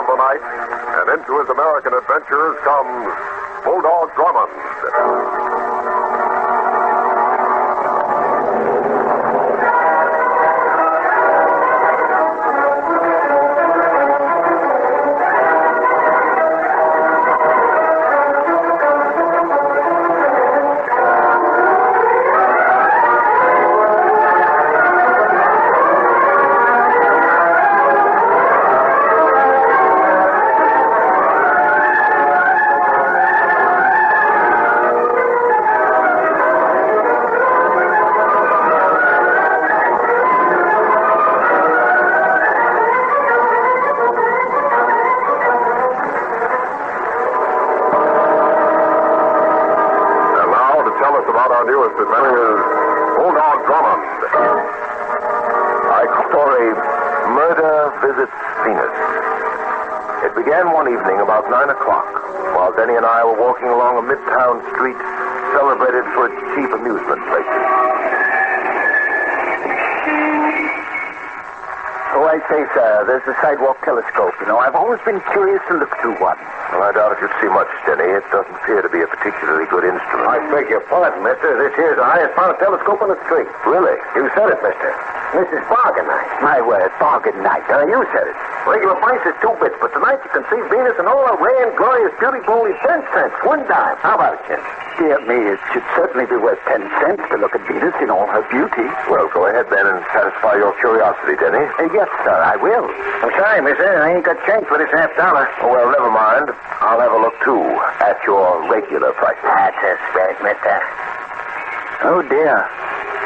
the night, and into his American adventures comes Bulldog Drummond. About our newest adventure is Bulldog Drummond. Our story, Murder Visits Venus. It began one evening about 9 o'clock, while Denny and I were walking along a midtown street celebrated for its cheap amusement places. Oh, I say, sir, there's a sidewalk telescope. You know, I've always been curious to look through one. Well, I doubt if you'd see much, Denny. It doesn't appear to be a particularly good instrument. I beg your pardon, mister. This here's the highest found telescope on the street. Really? You said it, mister. This is bargain night. My word, bargain night. You said it. Regular price is 2 bits, but tonight you can see Venus in all her rare and glorious beauty for only 10 cents. $1. How about it, Chin? Dear me, it should certainly be worth 10 cents to look at Venus in all her beauty. Well, go ahead then and satisfy your curiosity, Denny. Yes, sir, I will. I'm sorry, mister. I ain't got change for this $50. Oh, well, never mind. I'll have a look, too, at your regular price. That's a spirit, mister. Oh, dear.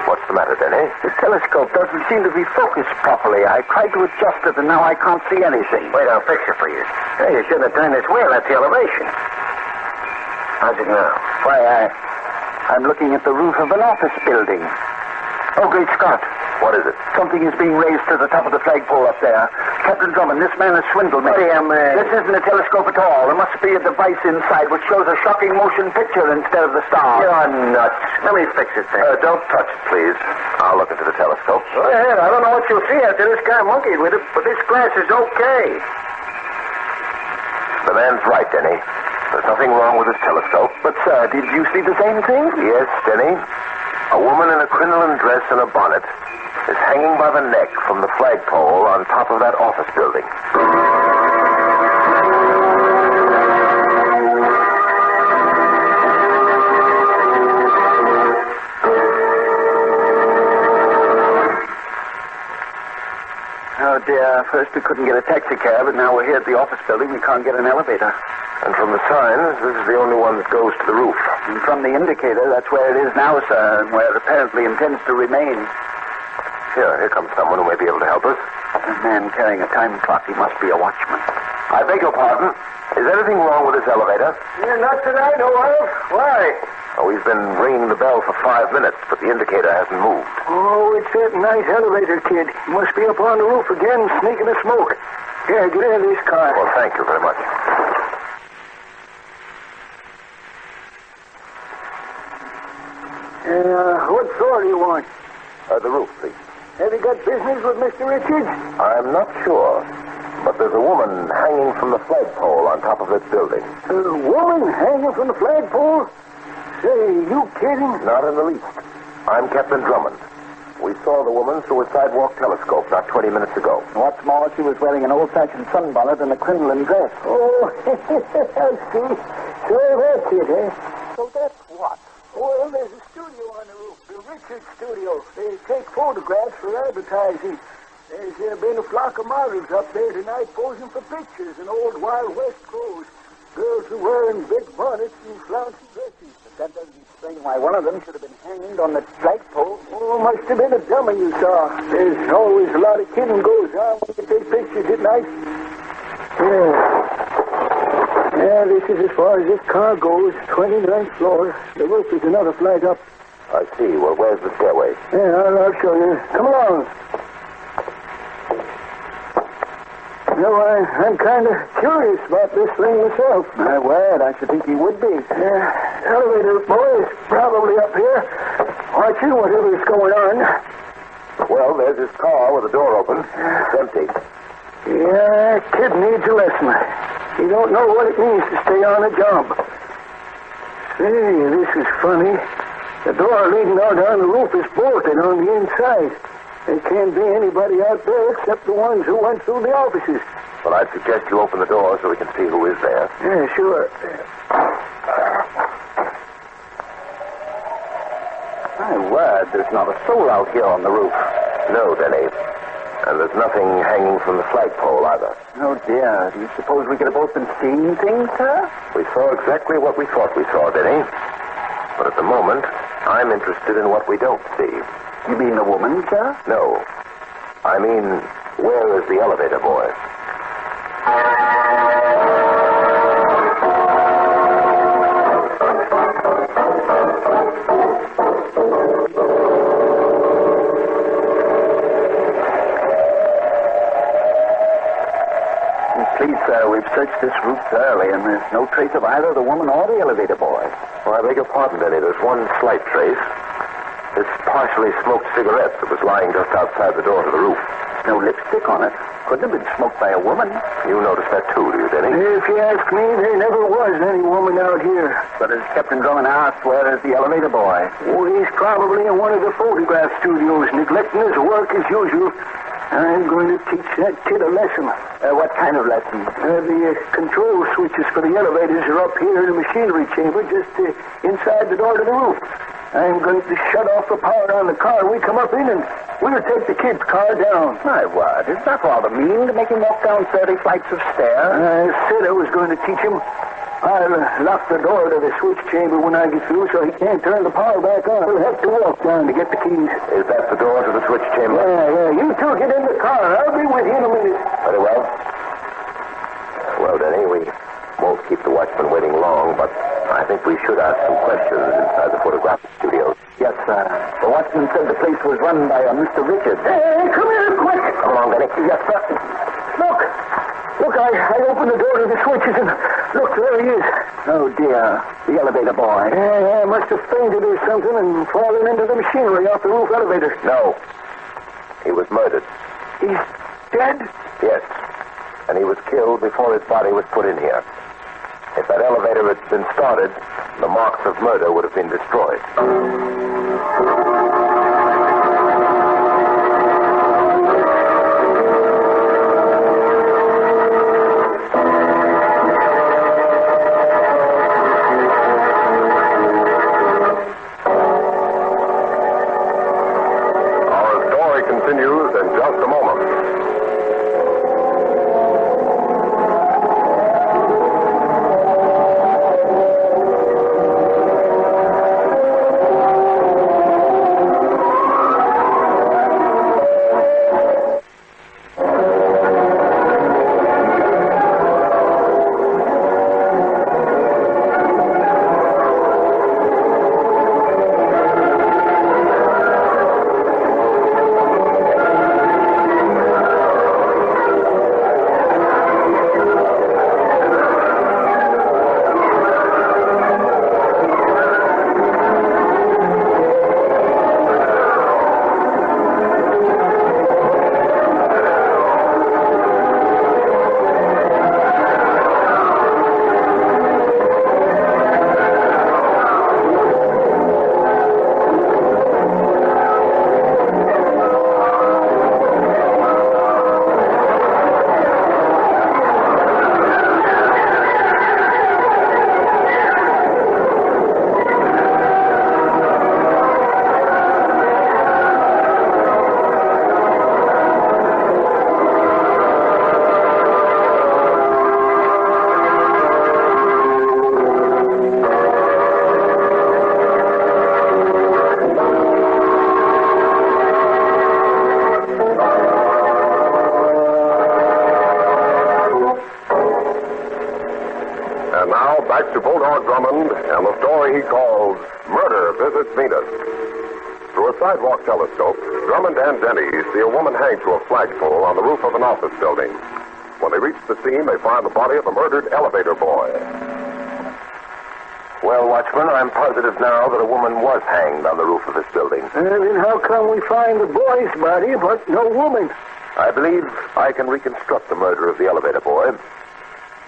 What's the matter, Denny? The telescope doesn't seem to be focused properly. I tried to adjust it, and now I can't see anything. Wait, I'll fix it for you. Hey, you shouldn't have turned this wheel. That's the elevation. How's it now? Why, I'm looking at the roof of an office building. Oh, great Scott. What is it? Something is being raised to the top of the flagpole up there. Captain Drummond, this man has swindled me. This isn't a telescope at all. There must be a device inside which shows a shocking motion picture instead of the star. You're nuts. Let me fix it then. Don't touch it, please. I'll look into the telescope. Go ahead. I don't know what you'll see after this guy monkeyed with it, but this glass is okay. The man's right, Denny. There's nothing wrong with this telescope. But, sir, did you see the same thing? Yes, Denny. A woman in a crinoline dress and a bonnet is hanging by the neck from the flagpole on top of that office building. Oh, dear. First we couldn't get a taxi cab, and now we're here at the office building. We can't get an elevator. And from the signs, this is the only one that goes to the roof. And from the indicator, that's where it is now, sir, and where it apparently intends to remain. Here comes someone who may be able to help us. A man carrying a time clock. He must be a watchman. I beg your pardon. Is anything wrong with this elevator? Yeah, not that I know of. Why? Oh, he's been ringing the bell for 5 minutes, but the indicator hasn't moved. Oh, it's that night elevator kid. He must be up on the roof again, sneaking a smoke. Here, get in this car. Well, thank you very much. What floor do you want? The roof, please. Have you got business with Mr. Richards? I'm not sure, but there's a woman hanging from the flagpole on top of this building. A woman hanging from the flagpole? Say, you kidding? Not in the least. I'm Captain Drummond. We saw the woman through a sidewalk telescope not 20 minutes ago. What's more, she was wearing an old-fashioned sunbonnet and a crinoline dress. Oh, I see. So that's it, eh? So that's what? Well, there's a studio on the roof, the Richards studio. They take photographs for advertising. There's been a flock of models up there tonight posing for pictures in old Wild West clothes. Girls are wearing big bonnets and flouncy dresses. But that doesn't explain why one of them should have been hanged on the flagpole. Oh, must have been a dummy you saw. There's always a lot of kidding goes on when you take pictures at night. Yeah, this is as far as this car goes. 29th floor. The roof is another flight up. I see. Well, where's the stairway? Yeah, I'll show you. Come along. You know, I'm kind of curious about this thing myself. My word, I should think he would be. Yeah, elevator boy is probably up here watching whatever's going on. Well, there's his car with the door open. It's empty. Yeah, kid needs a lesson. He don't know what it means to stay on a job. Say, this is funny. The door leading out on the roof is bolted on the inside. There can't be anybody out there except the ones who went through the offices. Well, I'd suggest you open the door so we can see who is there. Yeah, sure. My word, there's not a soul out here on the roof. No, Denny. And there's nothing hanging from the flagpole either. Oh, dear. Do you suppose we could have both been seeing things, sir? We saw exactly what we thought we saw, Denny. But at the moment, I'm interested in what we don't see. You mean the woman, sir? No. I mean, where is the elevator boy? Please, sir, we've searched this roof thoroughly, and there's no trace of either the woman or the elevator boy. Well, I beg your pardon, Denny. There's one slight trace. This partially smoked cigarette that was lying just outside the door to the roof. No lipstick on it. Couldn't have been smoked by a woman. You noticed that too, do you, Denny? If you ask me, there never was any woman out here. But as Captain Drummond asked, where is the elevator boy? Oh, he's probably in one of the photograph studios, neglecting his work as usual. I'm going to teach that kid a lesson. What kind of lesson? The control switches for the elevators are up here in the machinery chamber, just inside the door to the roof. I'm going to shut off the power on the car we come up in, and we'll take the kid's car down. My word, is that rather mean to make him walk down 30 flights of stairs? I said I was going to teach him. I'll lock the door to the switch chamber when I get through so he can't turn the power back on. He'll have to walk down to get the keys. Is that the door to the switch chamber? Yeah. You two get in the car. I'll be with you in a minute. Very well. Well, Denny, we won't keep the watchman waiting long, but I think we should ask some questions inside the photographic studio. Yes, sir. The watchman said the place was run by a Mr. Richards. Hey, come here quick. Come along, Denny. Yes, sir. Look, I opened the door to the switches and look, there he is. Oh, dear. The elevator boy. Yeah, must have fainted or something and fallen into the machinery off the roof elevator. No. He was murdered. He's dead? Yes. And he was killed before his body was put in here. If that elevator had been started, the marks of murder would have been destroyed. Our story continues in just a moment. And now, back to Bulldog Drummond and the story he calls Murder Visits Venus. Through a sidewalk telescope, Drummond and Denny see a woman hanged to a flagpole on the roof of an office building. When they reach the scene, they find the body of the murdered elevator boy. Well, Watchman, I'm positive now that a woman was hanged on the roof of this building. Then how come we find the boy's body but no woman? I believe I can reconstruct the murder of the elevator boy.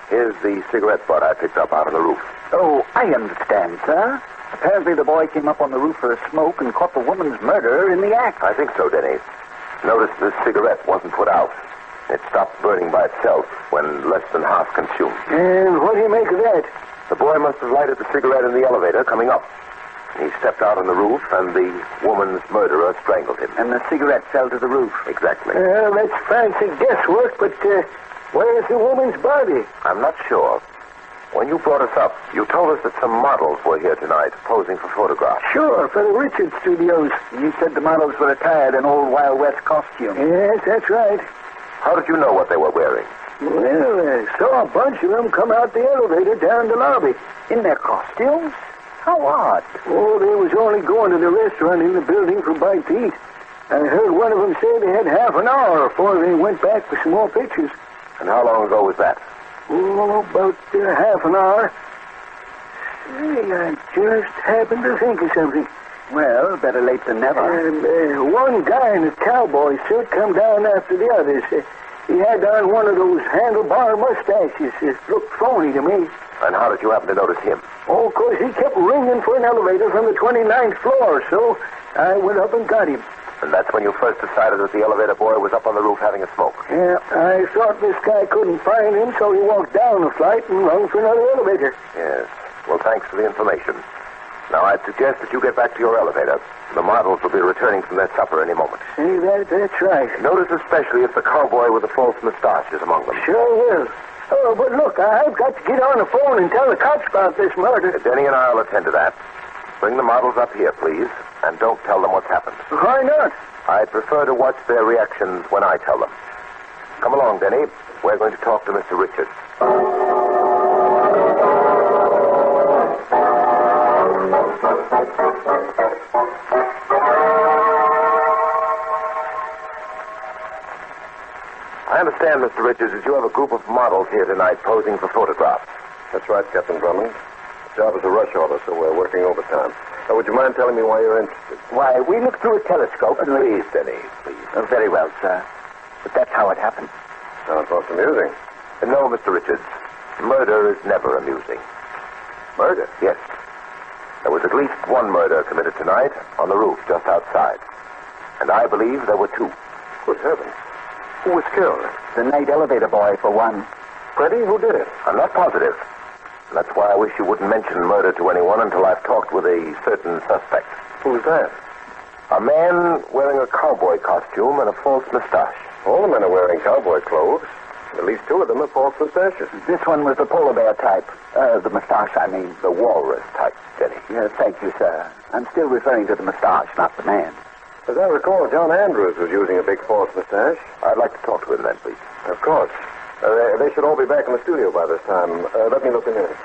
Here's the cigarette butt I picked up out on the roof. Oh, I understand, sir. Apparently the boy came up on the roof for a smoke and caught the woman's murderer in the act. I think so, Denny. Notice the cigarette wasn't put out. It stopped burning by itself when less than half consumed. And what do you make of that? The boy must have lighted the cigarette in the elevator coming up. He stepped out on the roof, and the woman's murderer strangled him. And the cigarette fell to the roof. Exactly. That's fancy guesswork, but where's the woman's body? I'm not sure. When you brought us up, you told us that some models were here tonight, posing for photographs. Sure, for the Richard Studios. You said the models were attired in old Wild West costumes. Yes, that's right. How did you know what they were wearing? Well, I saw a bunch of them come out the elevator down the lobby. In their costumes? How odd. Oh, they was only going to the restaurant in the building for a bite to eat. I heard one of them say they had half an hour before they went back for some more pictures. And how long ago was that? Oh, about half an hour. Say, I just happened to think of something. Well, better late than never. One guy in a cowboy suit come down after the others. He had on one of those handlebar mustaches. It looked phony to me. And how did you happen to notice him? Oh, 'cause he kept ringing for an elevator from the 29th floor, so I went up and got him. And that's when you first decided that the elevator boy was up on the roof having a smoke. Yeah, I thought this guy couldn't find him, so he walked down the flight and rung for another elevator. Yes. Well, thanks for the information. Now, I'd suggest that you get back to your elevator. The models will be returning from their supper any moment. Say, that's right. Notice especially if the cowboy with the false mustache is among them. Sure will. Oh, but look, I've got to get on the phone and tell the cops about this murder. Denny and I'll attend to that. Bring the models up here, please, and don't tell them what's happened. Why not? I prefer to watch their reactions when I tell them. Come along, Denny. We're going to talk to Mr. Richards. I understand, Mr. Richards, that you have a group of models here tonight posing for photographs. That's right, Captain Drummond. The job is a rush order, so we're working overtime. Would you mind telling me why you're interested? Why, we looked through a telescope and... Please, Denny, please. Very well, sir. But that's how it happened. Sounds most amusing. No, Mr. Richards. Murder is never amusing. Murder? Yes. There was at least one murder committed tonight on the roof just outside. And I believe there were two. Good heavens. Who was killed? The night elevator boy, for one. Freddie? Who did it? I'm not positive. And that's why I wish you wouldn't mention murder to anyone until I've talked with a certain suspect. Who's that? A man wearing a cowboy costume and a false mustache. All the men are wearing cowboy clothes. At least two of them have false mustaches. This one was the polar bear type. The mustache, I mean. The walrus type, Denny. Yes, thank you, sir. I'm still referring to the mustache, not the man. As I recall, John Andrews was using a big false mustache. I'd like to talk to him then, please. Of course. They should all be back in the studio by this time. Let me look in here.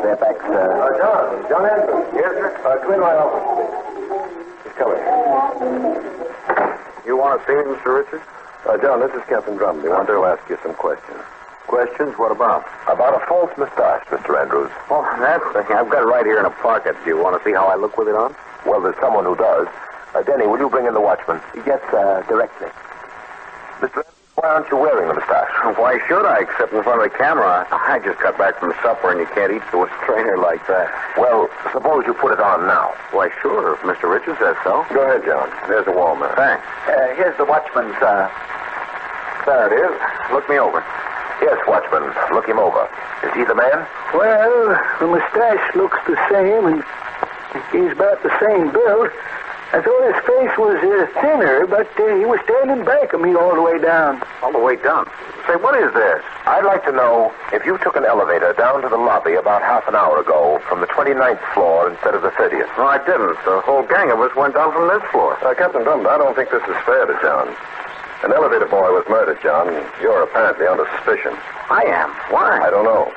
They're back, sir. John Andrews. Yes, sir? Come in my office, please. He's coming. You want to see me, Mr. Richards? John, this is Captain Drummond. We want to ask you some questions. Questions? What about? About a false mustache, Mr. Andrews. Oh, that thing. I've got it right here in a pocket. Do you want to see how I look with it on? Well, there's someone who does. Denny, will you bring in the watchman? Yes, sir, directly. Mr. Andrews, why aren't you wearing the mustache? Why should I, except in front of the camera? I just got back from supper, and you can't eat to a strainer like that. Well, suppose you put it on now. Why, sure, if Mr. Richards says so. Go ahead, John. There's a wall man. Thanks. Here's the watchman, sir. There it is. Look me over. Yes, watchman. Look him over. Is he the man? Well, the mustache looks the same, and he's about the same build. I thought his face was thinner, but he was standing back of me all the way down. All the way down. Say, what is this? I'd like to know if you took an elevator down to the lobby about half an hour ago from the 29th floor instead of the 30th. No, I didn't. The whole gang of us went down from this floor. Captain Drummond, I don't think this is fair to John. An elevator boy was murdered, John. You're apparently under suspicion. I am. Why? I don't know.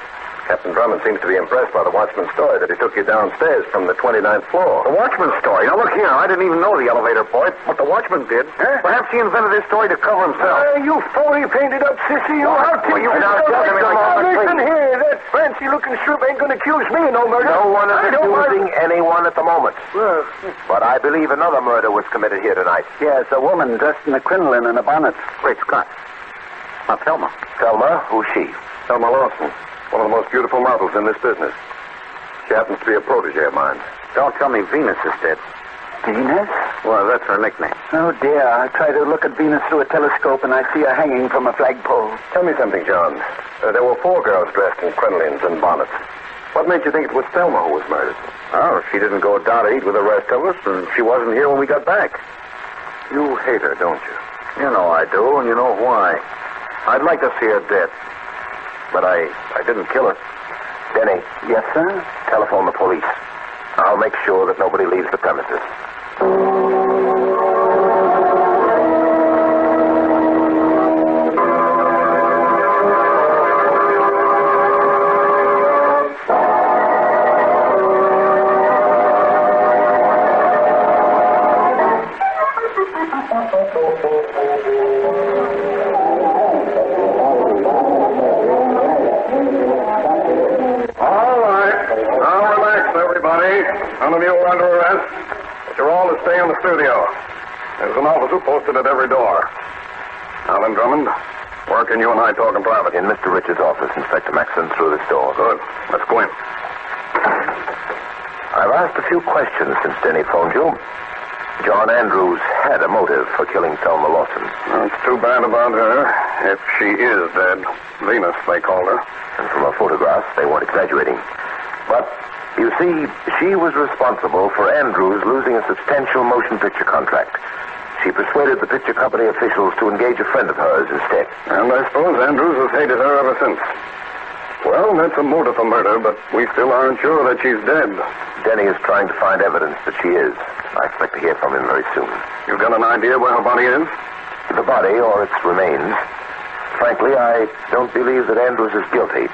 Captain Drummond seems to be impressed by the watchman's story that he took you downstairs from the 29th floor. The watchman's story? Now, look here. I didn't even know the elevator boy, but the watchman did. Huh? Perhaps he invented his story to cover himself. You phony painted up sissy. You out to you now tell me like that, listen please. here. That fancy-looking strip ain't going to accuse me of no murder. No one is I don't accusing anyone at the moment. Well, But I believe another murder was committed here tonight. Yes, a woman dressed in a crinoline and a bonnet. Great Scott. Now, Thelma. Thelma, who's she? Thelma Lawson, one of the most beautiful models in this business. She happens to be a protege of mine. Don't tell me Venus is dead. Venus? Well, that's her nickname. Oh, dear. I try to look at Venus through a telescope and I see her hanging from a flagpole. Tell me something, John. There were 4 girls dressed in crinolines and bonnets. What made you think it was Thelma who was murdered? Oh, she didn't go down to eat with the rest of us, and she wasn't here when we got back. You hate her, don't you? You know I do, and you know why. I'd like to see her dead. But I didn't kill her. Denny, Yes, sir? telephone the police. I'll make sure that nobody leaves the premises. All right. Now relax, everybody. None of you are under arrest. But you're all to stay in the studio. There's an officer posted at every door. Now then, Drummond, where can you and I talk in private? In Mr. Richards' office, Inspector Maxson, through this door. Good. Let's go in. I've asked a few questions since Denny phoned you. John Andrews had a motive for killing Thelma Lawson. It's too bad about her. If she is dead. Venus, they called her. And from her photographs, they weren't exaggerating. But, you see, she was responsible for Andrews losing a substantial motion picture contract. She persuaded the picture company officials to engage a friend of hers instead. And I suppose Andrews has hated her ever since. Well, that's a motive for murder, but we still aren't sure that she's dead. Denny is trying to find evidence that she is. I expect to hear from him very soon. You've got an idea where her body is? The body, or its remains. Frankly, I don't believe that Andrews is guilty.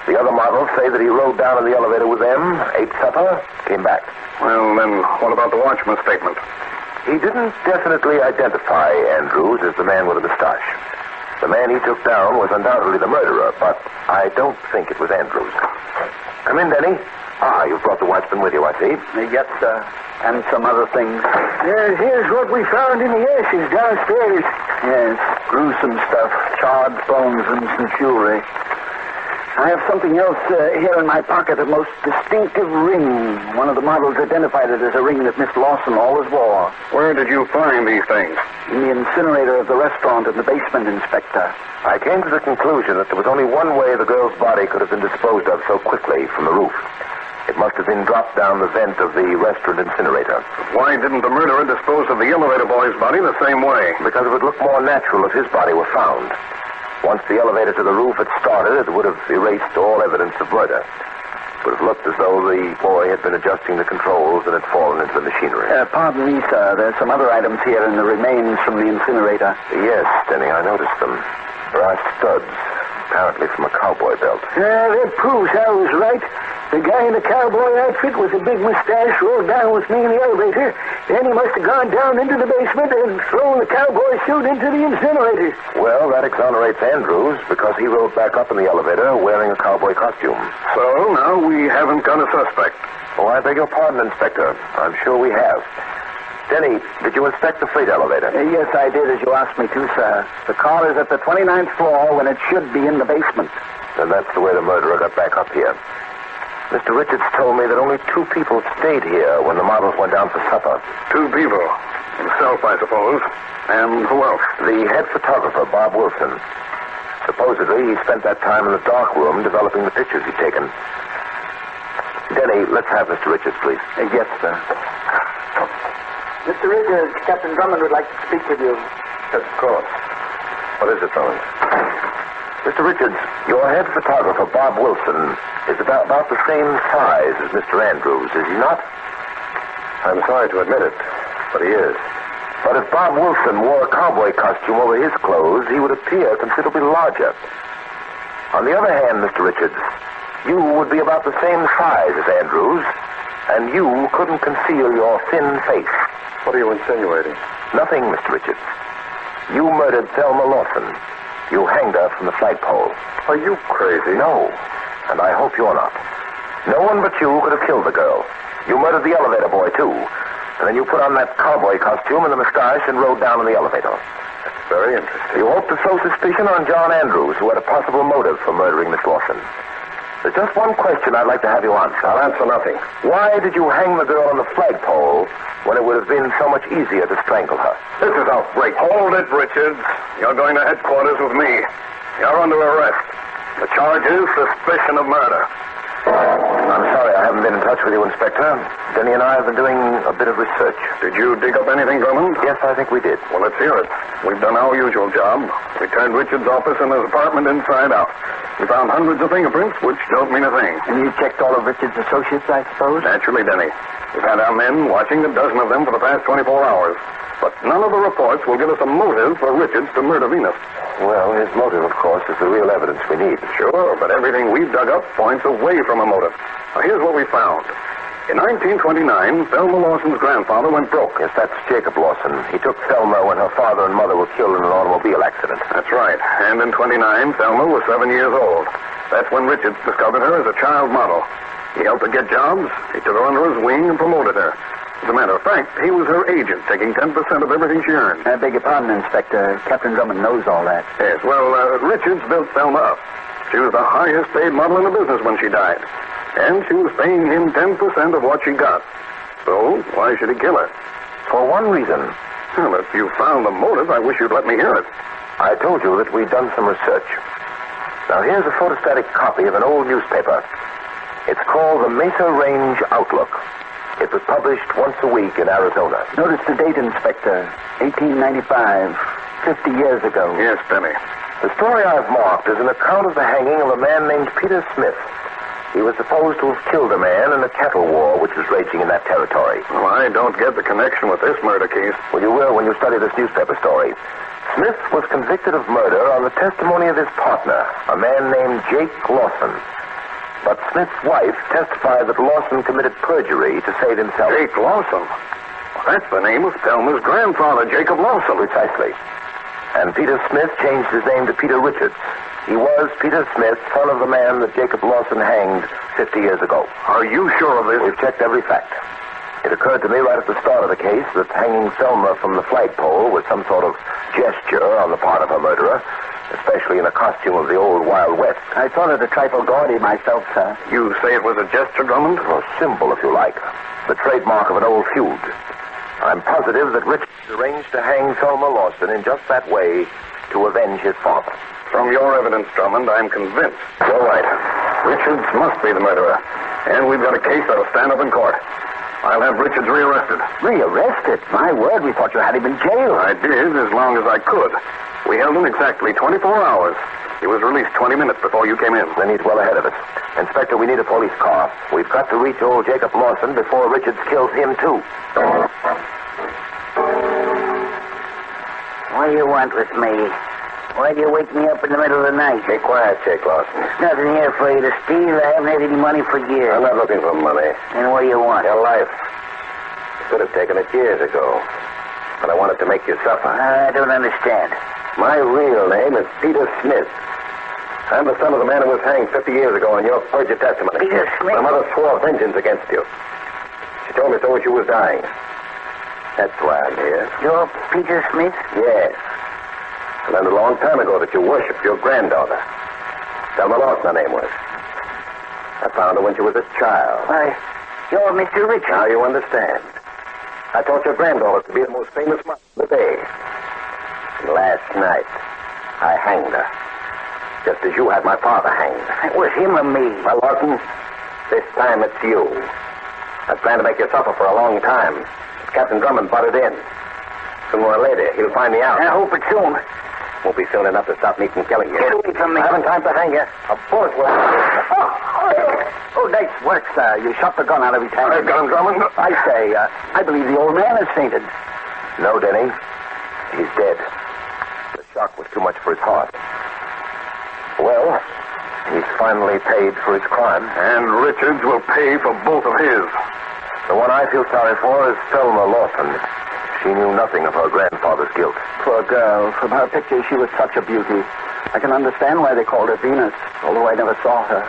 The other models say that he rode down in the elevator with them, ate supper, came back. Well, then, what about the watchman's statement? He didn't definitely identify Andrews as the man with the mustache. The man he took down was undoubtedly the murderer, but I don't think it was Andrews. Come in, Denny. Ah, you've brought the watchman with you, I see. Yes, sir. And some other things. here's what we found in the ashes downstairs. Yes, gruesome stuff. Charred bones and some jewelry. I have something else here in my pocket, a most distinctive ring. One of the models identified it as a ring that Miss Lawson always wore. Where did you find these things? In the incinerator of the restaurant in the basement, Inspector. I came to the conclusion that there was only one way the girl's body could have been disposed of so quickly, from the roof. It must have been dropped down the vent of the restaurant incinerator. Why didn't the murderer dispose of the elevator boy's body the same way? Because it would look more natural if his body were found. Once the elevator to the roof had started, it would have erased all evidence of murder. It would have looked as though the boy had been adjusting the controls and had fallen into the machinery. Pardon me, sir. There's some other items here in the remains from the incinerator. Yes, Denny, I noticed them. There are studs, apparently from a cowboy belt. That proves I was right. The guy in the cowboy outfit with the big mustache rode down with me in the elevator. Then he must have gone down into the basement and thrown the cowboy suit into the incinerator. Well, that exonerates Andrews because he rode back up in the elevator wearing a cowboy costume. So, now we haven't got a suspect. Oh, I beg your pardon, Inspector. I'm sure we have. Denny, did you inspect the freight elevator? Yes, I did, as you asked me to, sir. The car is at the 29th floor when it should be in the basement. Then that's the way the murderer got back up here. Mr. Richards told me that only 2 people stayed here when the models went down for supper. 2 people. Himself, I suppose. And who else? The head photographer, Bob Wilson. Supposedly, he spent that time in the dark room developing the pictures he'd taken. Denny, let's have Mr. Richards, please. Yes, sir. Mr. Richards, Captain Drummond would like to speak with you. Yes, of course. What is it, Drummond? Mr. Richards, your head photographer, Bob Wilson, is about the same size as Mr. Andrews, is he not? I'm sorry to admit it, but he is. But if Bob Wilson wore a cowboy costume over his clothes, he would appear considerably larger. On the other hand, Mr. Richards, You would be about the same size as Andrews, and you couldn't conceal your thin face. What are you insinuating? Nothing, Mr. Richards. You murdered Thelma Lawson. You hanged her from the flagpole. Are you crazy? No, and I hope you're not. No one but you could have killed the girl. You murdered the elevator boy, too. And then you put on that cowboy costume and the mustache and rode down in the elevator. That's very interesting. You hoped to throw suspicion on John Andrews, who had a possible motive for murdering Miss Lawson. There's just one question I'd like to have you answer. I'll answer nothing. Why did you hang the girl on the flagpole when it would have been so much easier to strangle her? This is outrageous. Hold it, Richards. You're going to headquarters with me. You're under arrest. The charge is suspicion of murder. I'm sorry I haven't been in touch with you, Inspector. Denny and I have been doing a bit of research. Did you dig up anything, Drummond? Yes, I think we did. Well, let's hear it. We've done our usual job. We turned Richards' office and his apartment inside out. We found hundreds of fingerprints, which don't mean a thing. And you checked all of Richard's associates, I suppose? Naturally, Denny. We've had our men watching a dozen of them for the past 24 hours. But none of the reports will give us a motive for Richards to murder Venus. Well, his motive, of course, is the real evidence we need. Sure, but everything we've dug up points away from a motive. Now, here's what we found. In 1929, Thelma Lawson's grandfather went broke. Yes, that's Jacob Lawson. He took Thelma when her father and mother were killed in an automobile accident. That's right. And in 29, Thelma was 7 years old. That's when Richards discovered her as a child model. He helped her get jobs. He took her under his wing and promoted her. As a matter of fact, he was her agent, taking 10% of everything she earned. I beg your pardon, Inspector. Captain Drummond knows all that. Yes, well, Richards built Thelma up. She was the highest paid model in the business when she died. And she was paying him 10% of what she got. So, why should he kill her? For one reason. Well, if you found the motive, I wish you'd let me hear it. I told you that we'd done some research. Now, here's a photostatic copy of an old newspaper. It's called the Mesa Range Outlook. It was published once a week in Arizona. Notice the date, Inspector. 1895. 50 years ago. Yes, Denny. The story I've marked is an account of the hanging of a man named Peter Smith. He was supposed to have killed a man in the cattle war which was raging in that territory. Well, I don't get the connection with this murder case. Well, you will when you study this newspaper story. Smith was convicted of murder on the testimony of his partner, a man named Jake Lawson. But Smith's wife testified that Lawson committed perjury to save himself. Jake Lawson? Well, that's the name of Thelma's grandfather, Jacob Lawson. Precisely. And Peter Smith changed his name to Peter Richards. He was Peter Smith, son of the man that Jacob Lawson hanged 50 years ago. Are you sure of this? We've checked every fact. It occurred to me right at the start of the case that hanging Thelma from the flagpole was some sort of gesture on the part of her murderer, especially in a costume of the old Wild West. I thought it a trifle gaudy myself, sir. You say it was a gesture, Drummond? Or a symbol, if you like. The trademark of an old feud. I'm positive that Richards arranged to hang Thelma Lawson in just that way to avenge his father. From your evidence, Drummond, I'm convinced. You're right. Richards must be the murderer. And we've got a case that'll stand up in court. I'll have Richards rearrested. Rearrested? My word, we thought you had him in jail. I did, as long as I could. We held him exactly 24 hours. He was released 20 minutes before you came in. Then he's well ahead of us. Inspector, we need a police car. We've got to reach old Jacob Lawson before Richards kills him, too. What do you want with me? Why do you wake me up in the middle of the night? Be quiet, Jake Lawson. There's nothing here for you to steal. I haven't had any money for years. I'm not looking for money. Then what do you want? Your life. You could have taken it years ago. But I wanted to make you suffer. I don't understand. My real name is Peter Smith. I'm the son of the man who was hanged 50 years ago on your perjured testimony. Peter Smith? My mother swore vengeance against you. She told me so when she was dying. That's why I'm here. You're Peter Smith? Yes. I learned a long time ago that you worshipped your granddaughter. Thelma Lawson, her name was. I found her when she was a child. Why, you're Mr. Richards. Now you understand. I taught your granddaughter to be the most famous model of the day. And last night, I hanged her. Just as you had my father hanged. It was him or me? Well, Lawson, this time it's you. I planned to make you suffer for a long time. Captain Drummond butted in. Sooner or later, he'll find me out. I hope it's soon. Won't be soon enough to stop me from killing you. Get away from me. I haven't time to hang you. A bullet will... Oh, nice work, sir. You shot the gun out of his hand. I've got him, Drummond. I say, I believe the old man has fainted. No, Denny. He's dead. The shock was too much for his heart. Well, He's finally paid for his crime. And Richards will pay for both of his. The one I feel sorry for is Thelma Lawson. She knew nothing of her grandfather's guilt. Poor girl. From her picture, she was such a beauty. I can understand why they called her Venus, although I never saw her.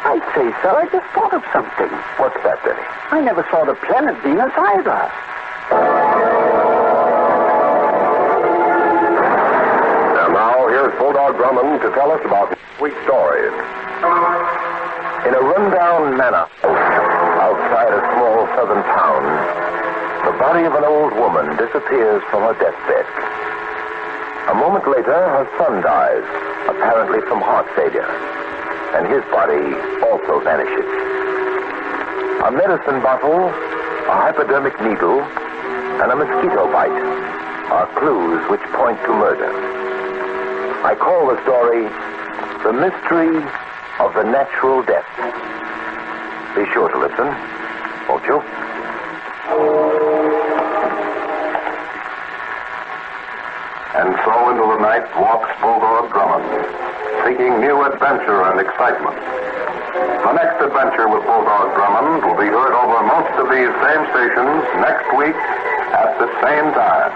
I say, sir, I just thought of something. What's that, Denny? I never saw the planet Venus either. And now, here's Bulldog Drummond to tell us about sweet stories. In a rundown manor outside a small southern town, the body of an old woman disappears from her deathbed. A moment later, her son dies, apparently from heart failure, and his body also vanishes. A medicine bottle, a hypodermic needle, and a mosquito bite are clues which point to murder. I call the story The Mystery of the Natural Death. Be sure to listen, won't you? And so into the night walks Bulldog Drummond, seeking new adventure and excitement. The next adventure with Bulldog Drummond will be heard over most of these same stations next week at the same time.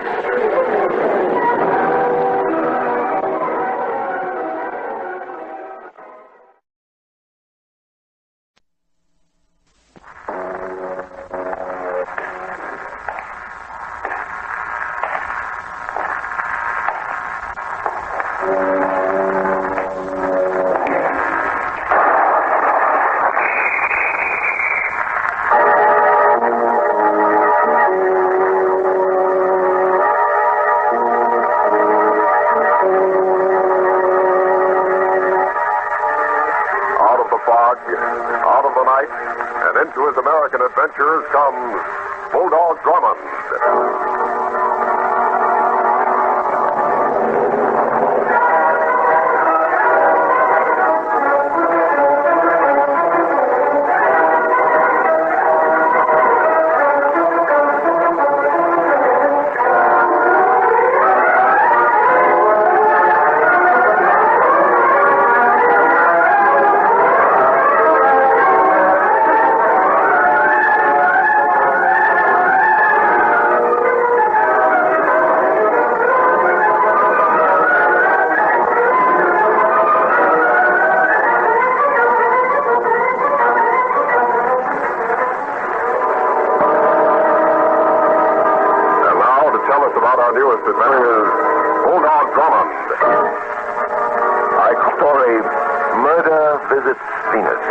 Out of the night, and into his American adventures comes Bulldog Drummond. About our newest adventure, Bulldog Drummond. My story, Murder Visits Venus.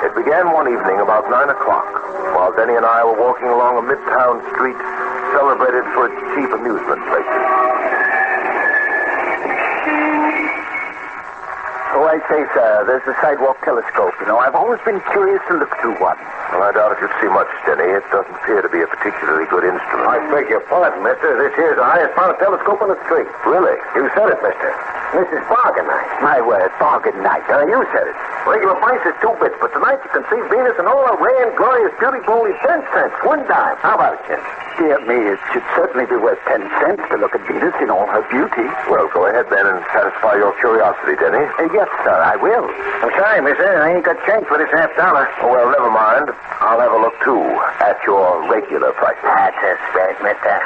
It began one evening about 9 o'clock, while Denny and I were walking along a midtown street celebrated for its cheap amusement places. Oh, I say, sir, there's the sidewalk telescope. You know, I've always been curious to look through one. Well, I doubt if you'd see much, Denny. It doesn't appear to be a particularly good instrument. I beg your pardon, mister. This here's the highest found telescope on the street. Really? You said it, mister. This is bargain night. My word, bargain night. You said it. Regular price is 2 bits, but tonight you can see Venus in all her rare and glorious beauty for only 10 cents. 1 dime. How about it, Jim? Dear me, it should certainly be worth 10 cents to look at Venus in all her beauty. Well, go ahead then and satisfy your curiosity, Denny. Yes, sir, I will. I'm sorry, mister. I ain't got change for this $50. Oh, well, never mind. I'll have a look, too, at your regular price. That's a spec, mister.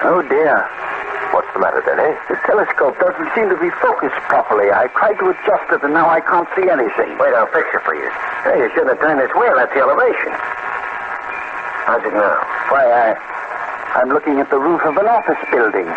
Oh, dear. What's the matter, Denny? The telescope doesn't seem to be focused properly. I tried to adjust it, and now I can't see anything. Wait, I'll fix it for you. Hey, you shouldn't have turned this way. That's the elevation. How's it now? Why, I'm looking at the roof of an office building.